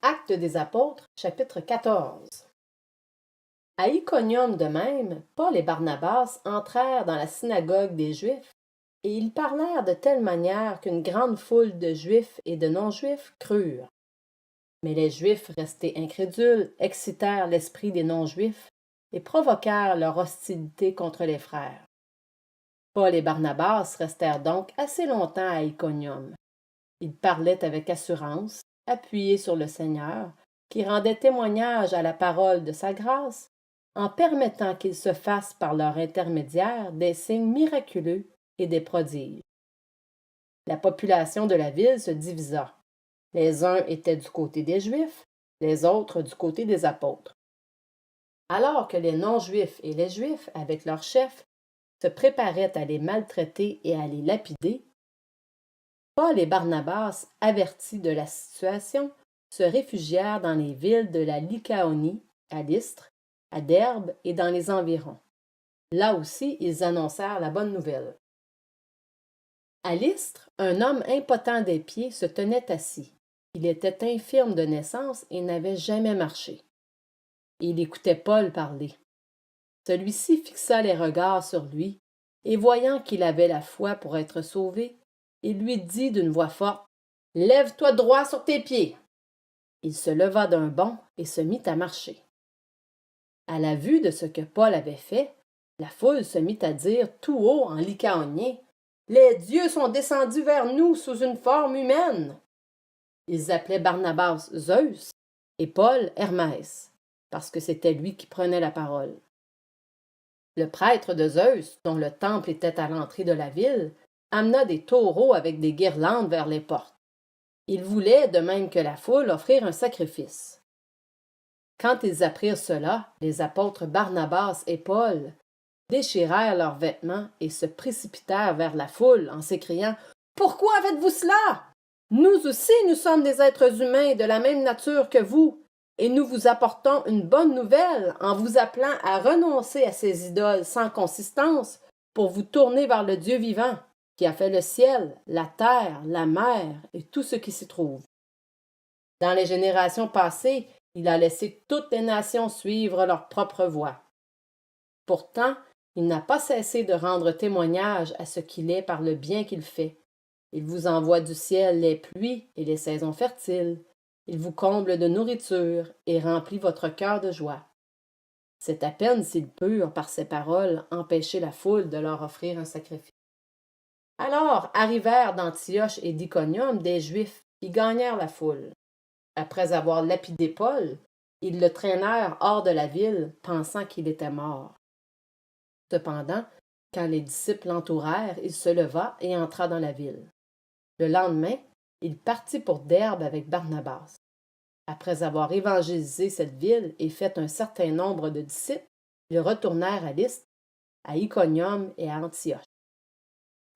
Actes des apôtres, chapitre 14. À Iconium de même, Paul et Barnabas entrèrent dans la synagogue des Juifs, et ils parlèrent de telle manière qu'une grande foule de Juifs et de non-Juifs crurent. Mais les Juifs, restés incrédules, excitèrent l'esprit des non-Juifs et provoquèrent leur hostilité contre les frères. Paul et Barnabas restèrent donc assez longtemps à Iconium. Ils parlaient avec assurance, appuyés sur le Seigneur, qui rendait témoignage à la parole de sa grâce, en permettant qu'il se fasse par leur intermédiaire des signes miraculeux et des prodiges. La population de la ville se divisa. Les uns étaient du côté des Juifs, les autres du côté des apôtres. Alors que les non-Juifs et les Juifs, avec leurs chefs, se préparaient à les maltraiter et à les lapider, Paul et Barnabas, avertis de la situation, se réfugièrent dans les villes de la Lycaonie, à Lystre, à Derbe et dans les environs. Là aussi, ils annoncèrent la bonne nouvelle. À Lystre, un homme impotent des pieds se tenait assis. Il était infirme de naissance et n'avait jamais marché. Il écoutait Paul parler. Celui-ci fixa les regards sur lui, et voyant qu'il avait la foi pour être sauvé, il lui dit d'une voix forte, « Lève-toi droit sur tes pieds !» Il se leva d'un bond et se mit à marcher. À la vue de ce que Paul avait fait, la foule se mit à dire tout haut en lycaonien, « Les dieux sont descendus vers nous sous une forme humaine !» Ils appelaient Barnabas Zeus et Paul Hermès, parce que c'était lui qui prenait la parole. Le prêtre de Zeus, dont le temple était à l'entrée de la ville, amena des taureaux avec des guirlandes vers les portes. Il voulait, de même que la foule, offrir un sacrifice. Quand ils apprirent cela, les apôtres Barnabas et Paul déchirèrent leurs vêtements et se précipitèrent vers la foule en s'écriant « Pourquoi faites-vous cela? Nous aussi, nous sommes des êtres humains de la même nature que vous, et nous vous apportons une bonne nouvelle en vous appelant à renoncer à ces idoles sans consistance pour vous tourner vers le Dieu vivant, qui a fait le ciel, la terre, la mer et tout ce qui s'y trouve. Dans les générations passées, il a laissé toutes les nations suivre leur propre voie. Pourtant, il n'a pas cessé de rendre témoignage à ce qu'il est par le bien qu'il fait. Il vous envoie du ciel les pluies et les saisons fertiles. Il vous comble de nourriture et remplit votre cœur de joie. C'est à peine s'ils purent, par ces paroles, empêcher la foule de leur offrir un sacrifice. Alors arrivèrent d'Antioche et d'Iconium des Juifs qui gagnèrent la foule. Après avoir lapidé Paul, ils le traînèrent hors de la ville, pensant qu'il était mort. Cependant, quand les disciples l'entourèrent, il se leva et entra dans la ville. Le lendemain, il partit pour Derbe avec Barnabas. Après avoir évangélisé cette ville et fait un certain nombre de disciples, ils retournèrent à Lystre, à Iconium et à Antioche.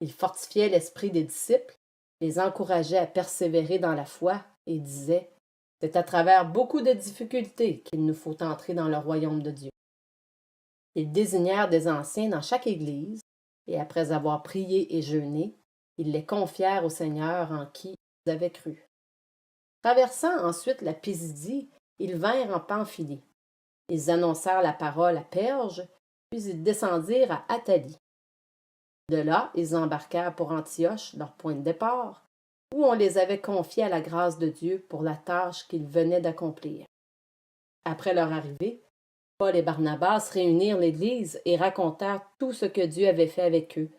Ils fortifiaient l'esprit des disciples, les encourageaient à persévérer dans la foi et disaient « C'est à travers beaucoup de difficultés qu'il nous faut entrer dans le royaume de Dieu. » Ils désignèrent des anciens dans chaque église, et après avoir prié et jeûné, ils les confièrent au Seigneur en qui ils avaient cru. Traversant ensuite la Pisidie, ils vinrent en Pamphylie. Ils annoncèrent la parole à Perge, puis ils descendirent à Attalie. De là, ils embarquèrent pour Antioche, leur point de départ, où on les avait confiés à la grâce de Dieu pour la tâche qu'ils venaient d'accomplir. Après leur arrivée, Paul et Barnabas réunirent l'Église et racontèrent tout ce que Dieu avait fait avec eux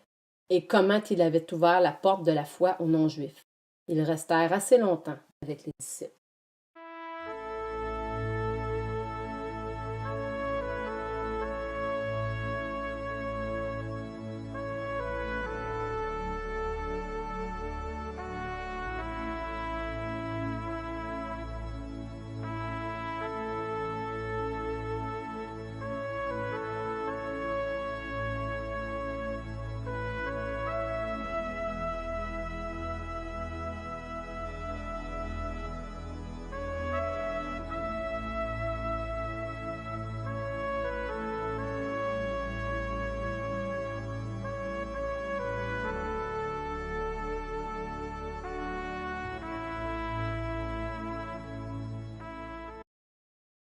et comment il avait ouvert la porte de la foi aux non-juifs. Ils restèrent assez longtemps avec les disciples.